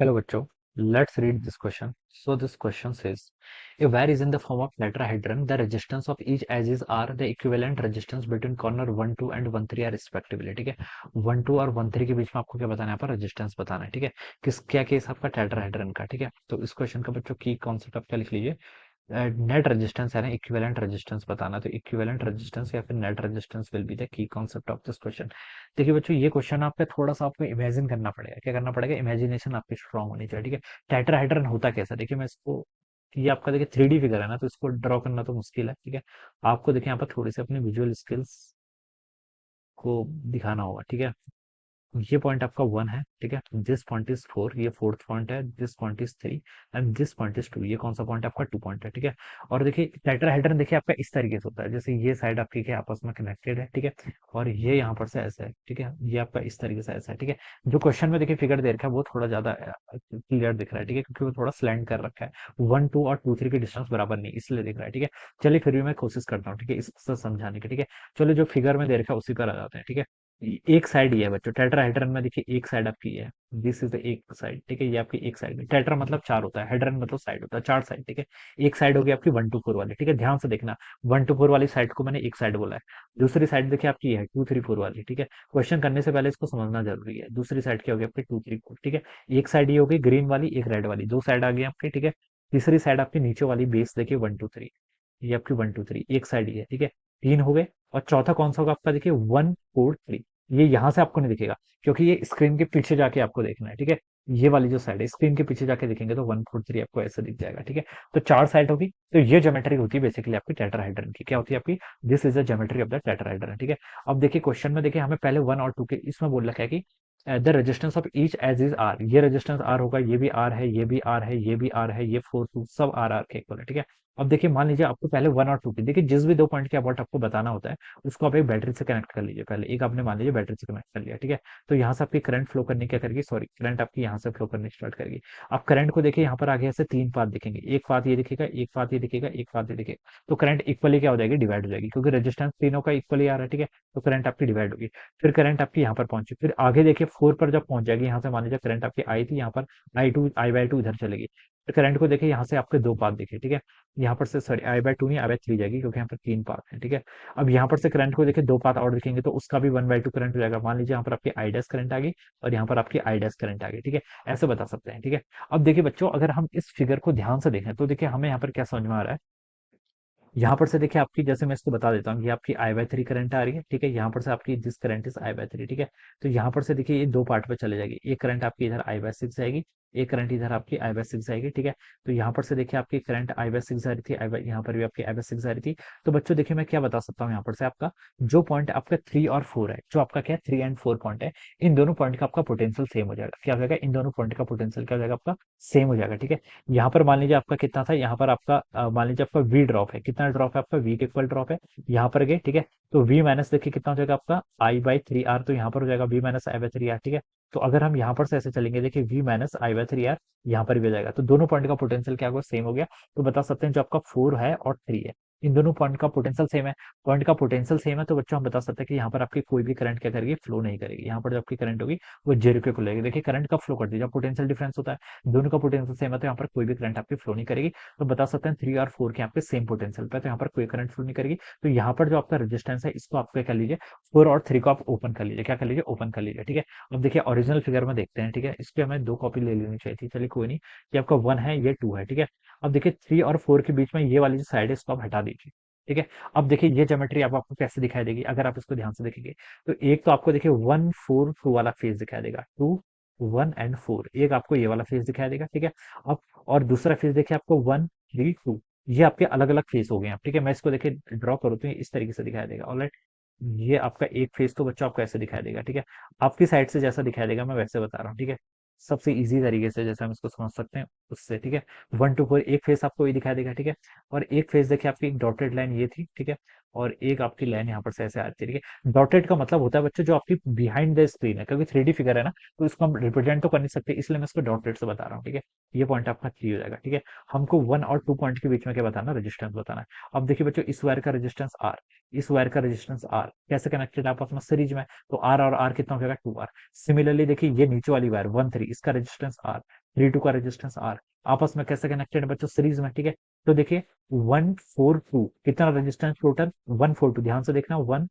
Hello, bachcho. Let's read this question. So this question says, a wire is in the form of tetrahedron. The resistance of each edges are the equivalent resistance between corner 1 2 and 1 3 are respectively. ठीक है, 1 2 और 1 3 के बीच में आपको क्या बताना है, यहाँ पर रेजिस्टेंस बताना है. ठीक है, किस क्या केस आपका टेट्राहेड्रन का. ठीक है, तो इस क्वेश्चन का बच्चों की कॉन्सेप्ट आप क्या लिख लीजिए. नेट रेजिस्टेंस है ना, इक्विवेलेंट रेजिस्टेंस बताना. तो इक्विवेलेंट रेजिस्टेंस या फिर net resistance will be the key concept of this question. देखिए बच्चों, ये क्वेश्चन आपको थोड़ा सा आपको इमेजिन करना पड़ेगा. क्या करना पड़ेगा? इमेजिनेशन आपकी स्ट्रांग होनी चाहिए. ठीक है, टेट्राहेड्रन होता कैसा, देखिए मैं इसको, ये आपका देखिए 3D फिगर है ना, तो इसको ड्रॉ करना तो मुश्किल है. ठीक है, आपको देखिए यहाँ पर थोड़ी सी अपनी विजुअल स्किल्स को दिखाना होगा. ठीक है, ये पॉइंट आपका 1 है. ठीक है, दिस पॉइंट इज 4, ये फोर्थ पॉइंट है. This point is 3 and this point is 2. ये कौन सा पॉइंट है आपका? 2 पॉइंट है. ठीक है, और देखिए टेट्राहेड्रन देखिए आपका इस तरीके से होता है, जैसे ये साइड आपकी क्या आपस में कनेक्टेड है. ठीक है, और ये यहाँ पर से ऐसा है. ठीक है, ये आपका इस तरीके से ऐसा है. ठीक है, जो क्वेश्चन में देखिए फिगर दे रखा है वो थोड़ा ज्यादा क्लियर दिख रहा है. ठीक है, क्योंकि वो थोड़ा स्लैंड कर रखा है. 1 2 और 2 3 की डिस्टेंस बराबर नहीं, इसलिए दिख रहा है. ठीक है, चलिए फिर भी मैं कोशिश करता हूँ. ठीक है, इससे समझाने की. ठीक है, चलो जो फिगर में दे रखा है उसी पर आ जाते हैं. ठीक है, एक साइड ये है बच्चों, टेट्राहेड्रन में देखिए एक साइड आपकी ये है. दिस इज द एक साइड. ठीक है, ये आपकी एक साइड है. टेट्रा मतलब चार होता है, हेड्रन मतलब साइड होता है, चार साइड. ठीक है, एक साइड होगी आपकी 1 2 4 वाली. ठीक है, ध्यान से देखना, 1 2 4 वाली साइड को मैंने एक साइड बोला है. दूसरी साइड देखिए आपकी ये है 2 3 4 वाली. ठीक है, क्वेश्चन करने से पहले इसको समझना जरूरी है. दूसरी साइड क्या होगी आपकी? 2 3 4. ठीक है, एक साइड ये होगी ग्रीन वाली, एक रेड वाली, दो साइड आ गई आपकी. ठीक है, तीसरी साइड आपकी नीचे वाली बेस देखिए 1 2 3, ये आपकी 1 2 3 एक साइड ही है. ठीक है, तीन हो गए. और चौथा कौन सा होगा आपका? देखिए 1 4 3. ये यहां से आपको नहीं दिखेगा, क्योंकि ये स्क्रीन के पीछे जाके आपको देखना है. ठीक है, ये वाली जो साइड है स्क्रीन के पीछे जाके देखेंगे तो 1 4 3 आपको ऐसे दिख जाएगा. ठीक है, तो चार साइड होगी. तो ये ज्योमेट्री होती है बेसिकली आपकी टेट्राहेड्रन की. क्या होती है आपकी? This is the geometry of the tetrahedron. ठीक है, अब देखिए क्वेश्चन में देखिए हमें पहले 1 और 2 के इसमें बोल रखा है कि the resistance of each edge is R. ये रेजिस्टेंस आर होगा, ये भी आर है, ये भी आर है, ये भी आर है, ये 4 2 सब आर आर के इक्वल है. ठीक है, अब देखिए मान लीजिए आपको पहले 1 और 2 की, देखिए जिस भी दो पॉइंट के अबाउट आपको बताना होता है उसको आप एक बैटरी से कनेक्ट कर लीजिए. पहले एक आपने मान लीजिए बैटरी से कनेक्ट कर लिया. ठीक है, तो यहाँ से आपकी करंट फ्लो करनी क्या करेगी, सॉरी करंट आपकी यहाँ से फ्लो करनी स्टार्ट करेगी. अब करंट को देखिए यहाँ पर आगे ऐसे तीन पाथ दिखेंगे, एक पाथ ये दिखेगा, एक पाथ ये दिखेगा, एक पाथ ये दिखेगा. तो करंट इक्वली क्या हो जाएगी? डिवाइड हो जाएगी, क्योंकि रेजिस्टेंस तीनों का इक्वली आ रहा है. ठीक है, तो करंट आपकी डिवाइड होगी. फिर करंट आपकी यहाँ पर पहुंची, फिर आगे देखिए 4 पर जब पहुंच जाएगी, यहाँ से मान लीजिए करंट आपकी आई थी, यहाँ पर आई बाय टू इधर चलेगी. फिर करंट को देखिए यहाँ से आपके दो पाथ दिखे. ठीक है, यहाँ पर से सॉरी आई बाय टू नहीं आई बाय 3 जाएगी, क्योंकि यहाँ पर तीन पाथ है. ठीक है, अब यहाँ पर से करंट को देखिए दो पाथ और दिखेंगे, तो उसका भी 1/2 करंट हो जाएगा. मान लीजिए यहाँ पर आपकी आई डैश करंट आ गई और यहाँ पर आपकी आई डैश करंट आ गई. ठीक है, ऐसे बता सकते हैं. ठीक है, अब देखिए बच्चों, अगर हम इस फिगर को ध्यान से देखें तो देखिए हमें यहाँ पर क्या समझ में आ रहा है. यहाँ पर से देखिए आपकी, जैसे मैं इसको बता देता हूँ, ये आपकी आई बाय 3 करंट आ रही है. ठीक है, यहाँ पर से आपकी this current is I by 3. ठीक है, तो यहाँ पर से देखिए ये दो पार्ट पे चले जाएगी. एक करंट आपकी इधर आई बाय 6 जाएगी, एक करंट इधर आपकी आई बाय 6 जाएगी. ठीक है, तो यहाँ पर से देखिए आपकी करंट आई बाय 6 जा रही थी, यहाँ पर भी आपकी आई बाय 6 जा रही थी. तो बच्चों देखिए मैं क्या बता सकता हूँ, यहाँ पर से आपका जो पॉइंट आपका 3 और 4 है, जो आपका क्या है 3 एंड 4 पॉइंट है, इन दोनों पॉइंट का आपका पोटेंशियल सेम हो जाएगा. क्या हो जाएगा? इन दोनों पॉइंट का पोटेंशियल क्या हो जाएगा आपका? सेम हो जाएगा. ठीक है, यहाँ पर मान लीजिए आपका कितना था, यहाँ पर आपका मान लीजिए आपका वी ड्रॉप है. कितना ड्रॉप है आपका? वी के इक्वल ड्रॉप है. यहाँ पर गए. ठीक है, तो वी माइनस देखिए कितना हो जाएगा आपका? I by 3 R. तो यहाँ पर हो जाएगा V minus I by 3 R. ठीक है, तो अगर हम यहाँ पर से ऐसे चलेंगे, देखिए V minus I by 3 R यहाँ पर भी हो जाएगा, तो दोनों पॉइंट का पोटेंशियल क्या होगा? सेम हो गया. तो बता सकते हैं जो आपका 4 है और 3 है, इन दोनों पॉइंट का पोटेंशियल सेम है. पॉइंट का पोटेंशियल सेम है, तो बच्चों हम बता सकते हैं कि यहाँ पर आपकी कोई भी करंट क्या करेगी? फ्लो नहीं करेगी. यहाँ पर जो आपकी करंट होगी वो जीरो के इक्वल रहेगी. देखिए करंट का फ्लो कर दीजिए, पोटेंशियल डिफरेंस होता है, दोनों का पोटेंशियल सेम है, तो यहाँ पर कोई भी करंट आपकी फ्लो नहीं करेगी. तो बता सकते हैं 3 और 4 के आपके सेम पोटेंशियल पे, तो यहाँ पर कोई करंट फ्लो नहीं करेगी. तो यहाँ पर जो आपका रेजिस्टेंस है इसको आप क्या कर लीजिए, 4 और 3 को आप ओपन कर लीजिए. क्या कर लीजिए? ओपन कर लीजिए. ठीक है, अब देखिए ओरिजिनल फिगर में देखते हैं. ठीक है, इस पे हमें दो कॉपी ले लेनी चाहिए थी, चलिए कोई नहीं. ये आपका 1 है, ये 2 है. ठीक है, अब देखिए 3 और 4 के बीच में ये वाली जो साइड है इसको आप हटा दीजिए. ठीक है, अब देखिए ये ज्योमेट्री आप आपको कैसे दिखाई देगी अगर आप इसको ध्यान से देखेंगे. तो एक तो आपको देखिए 1 4 2 वाला फेज दिखाई देगा, 2 1 एंड 4, एक आपको ये वाला फेज दिखाई देगा. ठीक है, अब और दूसरा फेज देखिए आपको 1 3 2, ये आपके अलग अलग फेज हो गए हैं. ठीक है, मैं इसको देखिए ड्रॉ करूँ तो ये इस तरीके से दिखाई देगा. ऑलराइट, ये आपका एक फेज तो बच्चों आपको ऐसे दिखाई देगा. ठीक है, आपकी साइड से जैसा दिखाई देगा मैं वैसे बता रहा हूँ. ठीक है, सबसे इजी तरीके से जैसे हम इसको समझ सकते हैं उससे. ठीक है, 1 2 4 एक फेस आपको ये दिखाई देगा. ठीक है, और एक फेस देखिए आपकी एक डॉटेड लाइन ये थी. ठीक है, और एक आपकी लाइन यहाँ पर से ऐसे आती है, ठीक है। डॉटेड का मतलब होता है बच्चों जो आपकी बिहाइंड द स्क्रीन है, क्योंकि 3D फिगर है ना, तो इसको हम रिप्रेजेंट तो कर नहीं सकते, इसलिए मैं इसको डॉटेड से बता रहा हूँ, ठीक है। ये पॉइंट आपका 3 हो जाएगा, ठीक है। हमको 1 और 2 पॉइंट के बीच में क्या बताना, रेजिस्टेंस बताना है। अब देखिए बच्चों, इस वायर का रेजिस्टेंस आर, इस वायर का रेजिस्टेंस आर कैसे कनेक्टेड है आपस में, सीरीज में, तो आर और आर कितना हो जाएगा, 2R। सिमिलरली देखिए ये नीचे वाली वायर 1 3, इसका रेजिस्टेंस आर, 3 2 का रेजिस्टेंस आर, आपस में कैसे कनेक्टेड है बच्चों, सीरीज में, ठीक है। तो देखिए 1 4 2 कितना रेजिस्टेंस टोटल, 1 4 2, ध्यान से देखना, 1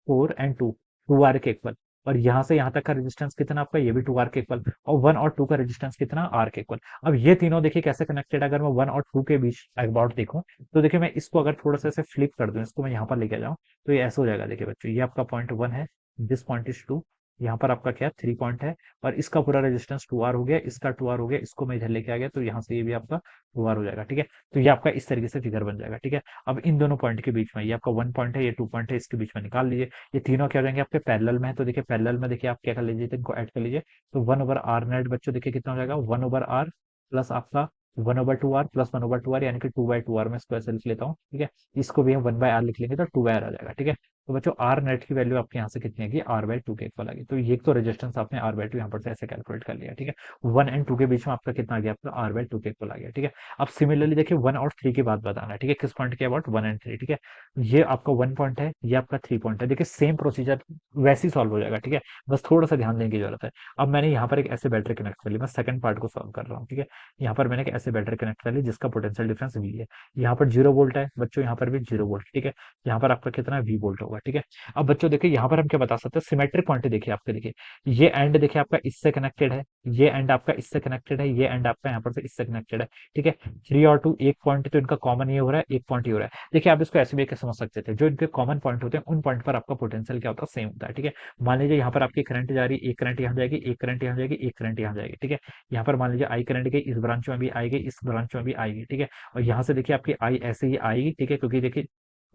4 एंड 2, 2R के इक्वल। और यहाँ से यहाँ तक का रेजिस्टेंस कितना आपका, ये भी 2R के इक्वल, और 1 और 2 का रेजिस्टेंस कितना, आर के इक्वल। अब ये तीनों देखिए कैसे कनेक्टेड है, अगर मैं 1 और 2 के बीच अबाउट देखूं, तो देखिए मैं इसको अगर थोड़ा सा ऐसे फ्लिप कर दूं, इसको मैं यहाँ पर लेके जाऊं, तो ये ऐसे हो जाएगा। देखिए बच्चों, ये आपका पॉइंट 1 है, दिस पॉइंट इज 2, यहाँ पर आपका क्या 3 पॉइंट है, और इसका पूरा रेजिस्टेंस 2R हो गया, इसका 2R हो गया, इसको मैं इधर लेके आ गया, तो यहाँ से ये भी आपका 2R हो जाएगा, ठीक है। तो ये आपका इस तरीके से फिगर बन जाएगा, ठीक है। अब इन दोनों पॉइंट के बीच में, ये आपका 1 पॉइंट है, ये 2 पॉइंट है, इसके बीच में निकाल लीजिए। ये तीनों क्या हो जाएंगे आपके पैरेलल में है, तो देखिए पैरेलल में देखिए आप क्या कर लीजिए, तो इनको ऐड कर लीजिए। तो 1/r नेट बच्चों देखिए कितना हो जाएगा, 1/r प्लस आपका 1/2R प्लस 1/2R, यानी कि 2/2R में इसको ऐसे लिख लेता हूँ, ठीक है। इसको भी हम 1/r लिख लेंगे, तो 2/r आ जाएगा, ठीक है। तो बच्चों आर नेट की वैल्यू आपके यहाँ से कितनी आएगी, R/2 के इक्वल आएगी। तो ये तो रेजिस्टेंस आपने R/2 यहाँ पर से ऐसे कैलकुलेट कर लिया, ठीक है। 1 एंड 2 के बीच में आपका कितना आ गया, आपका R/2 के इक्वल आ गया, ठीक है। अब सिमिलरली देखिए 1 और 3 की बात बताना है, ठीक है, किस पॉइंट के अबाउट, 1 एंड 3, ठीक है। ये आपका 1 पॉइंट है, ये आपका 3 पॉइंट है, देखिए सेम प्रोसीजर वैसे ही सॉल्व हो जाएगा, ठीक है। बस थोड़ा सा ध्यान देने की जरूरत है। अब मैंने यहाँ पर एक ऐसे बैटरी कनेक्ट कर ली, मैं सेकंड पार्ट को सॉल्व कर रहा हूँ, ठीक है। यहाँ पर मैंने एक ऐसे बैटरी कनेक्ट कर ली जिसका पोटेंशियल डिफरेंस V है। यहाँ पर 0 वोल्ट है बच्चों, यहाँ पर भी 0 वोल्ट, ठीक है। यहाँ पर आपका कितना V वोल्ट होगा, ठीक है। अब बच्चों देखिए यहाँ पर हम क्या बता सकते हैं, सिमेट्रिक पॉइंट देखिए आपके, देखिए ये एंड देखिए आपका इससे कनेक्टेड है, ये एंड आपका इससे कनेक्टेड है, ये एंड आपका यहाँ पर से इससे कनेक्टेड है, ठीक है। 3 और 2 एक पॉइंट, तो इनका कॉमन ये हो रहा है, एक पॉइंट ये हो रहा है। देखिए आप इसको ऐसे भी समझ सकते थे, जो इनके कॉमन पॉइंट होते हैं उन पॉइंट पर आपका पोटेंशियल क्या होता है, सेम होता है, ठीक है। मान लीजिए यहाँ पर आपकी करंट जा रही है, एक करंट यहाँ जाएगी, एक करंट यहाँ जाएगी, एक करंट यहाँ जाएगी, ठीक है। यहाँ पर मान लीजिए आई करंट गई, इस ब्रांच में भी आएगी, इस ब्रांच में भी आएगी, ठीक है। और यहाँ से देखिए आपकी आई ऐसे ही आएगी, ठीक है, क्योंकि देखिए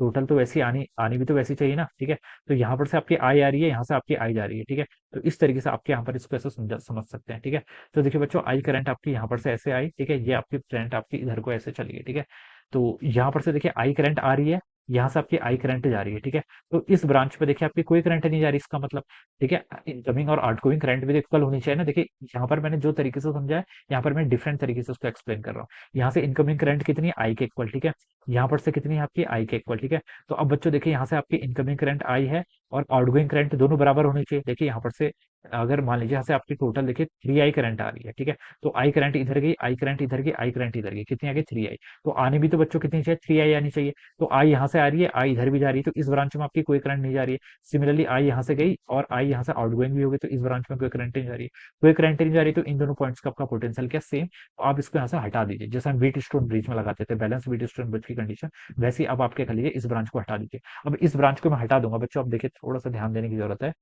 टोटल तो वैसी आनी आनी भी तो वैसी चाहिए ना, ठीक है। तो यहाँ पर से आपकी आई आ रही है, यहाँ से आपकी आई जा रही है, ठीक है। तो इस तरीके से आपके यहाँ पर इसको ऐसे समझ सकते हैं, ठीक है। तो देखिए बच्चों, आई करंट आपकी यहाँ पर से ऐसे आई, ठीक है, ये आपकी करंट आपकी इधर को ऐसे चली गई, ठीक है। तो यहाँ पर से देखिए आई करंट आ रही है, यहाँ से आपकी आई करंट जा रही है, ठीक है। तो इस ब्रांच पे देखिए आपकी कोई करंट नहीं जा रही, इसका मतलब, ठीक है, इनकमिंग और आउटगोइंग करंट भी इक्वल होनी चाहिए ना। देखिए यहाँ पर मैंने जो तरीके से समझा है, यहाँ पर मैं डिफरेंट तरीके से उसको एक्सप्लेन कर रहा हूँ। यहाँ से इनकमिंग करंट कितनी, आई के इक्वल, ठीक है। यहाँ पर से कितनी है आपकी, आई के इक्वल, ठीक है। तो अब बच्चों देखिए यहाँ से आपकी इनकमिंग करंट आई है, और आउटगोइंग करंट दोनों बराबर होनी चाहिए। देखिए यहाँ पर से अगर मान लीजिए यहाँ से आपकी टोटल देखिए 3 आई करंट आ रही है, ठीक है। तो आई करंट इधर गई, आई करंट इधर गई, आई करंट इधर गई, कितनी आ गई, 3 आई। तो आने भी तो बच्चों कितनी चाहिए, 3 आई आनी चाहिए। तो आई यहाँ से आ रही है, आई इधर भी जा रही है, तो इस ब्रांच में आपकी कोई करंट नहीं जा रही है। सिमिलरली आई यहाँ से गई और आई यहाँ से आउटगोइंग भी हो गई, तो इस ब्रांच में कोई करंट नहीं जा रही है, कोई करंट नहीं जा रही, तो इन दोनों पॉइंट्स का आपका पोटेंशियल क्या, सेम। तो आप इसको यहाँ से हटा दीजिए, जैसे हम बीट स्टोन ब्रिज में लगाते थे, बैलेंस बीट स्टोन ब्रिज की कंडीशन, वैसे ही अब आप क्या कर लीजिए, इस ब्रांच को हटा दीजिए। अब इस ब्रांच को मैं हटा दूंगा बच्चों, अब देखिए थोड़ा सा ध्यान देने की जरूरत है।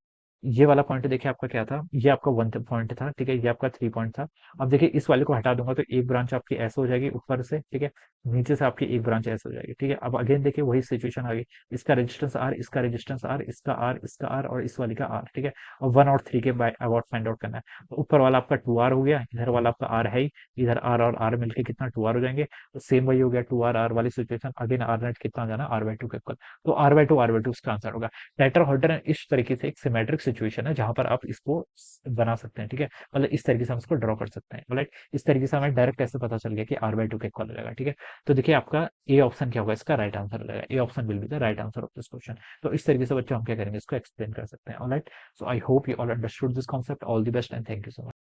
ये वाला पॉइंट देखिए आपका क्या था, ये आपका 1 पॉइंट था, ठीक है, ये आपका 3 पॉइंट था। अब देखिए इस वाले को हटा दूंगा, तो एक ब्रांच आपकी ऐसे हो जाएगी ऊपर से, ठीक है, नीचे से आपकी एक ब्रांच ऐसे हो जाएगी, ठीक है। अब अगेन देखिए वही सिचुएशन आ गई, इसका रेजिस्टेंस आर, इसका रेजिस्टेंस आर, इसका आर, इसका आर, और इस वाली का आर, ठीक है। और 1 और 3 के अबाउट फाइंड आउट करना है। तो ऊपर वाला आपका 2R हो गया, इधर वाला आपका आर है ही, इधर आर और आर मिलकर कितना 2R हो जाएंगे। तो सेम वही हो गया 2R आर वाली सिचुएशन, अगेन आर नेट कितना जाना, R/2 के इक्वल। तो R/2 इसका आंसर होगा। टेट्राहेड्रन इस तरीके से एक सिमेट्रिक सिचुएशन है जहां पर आप इसको बना सकते हैं, ठीक है। मतलब इस तरीके से हम इसको ड्रॉ कर सकते हैं, राइट। इस तरीके से हमें डायरेक्ट कैसे पता चल गया कि R/2 के इक्वल हो जाएगा, ठीक है। तो देखिए आपका ए ऑप्शन क्या होगा, इसका राइट आंसर हो जाएगा, A option will be the right answer of this question. तो इस तरीके से बच्चों हम क्या करेंगे, इसको एक्सप्लेन कर सकते हैं, alright. So I hope you all understood this concept, all the best and thank you so much.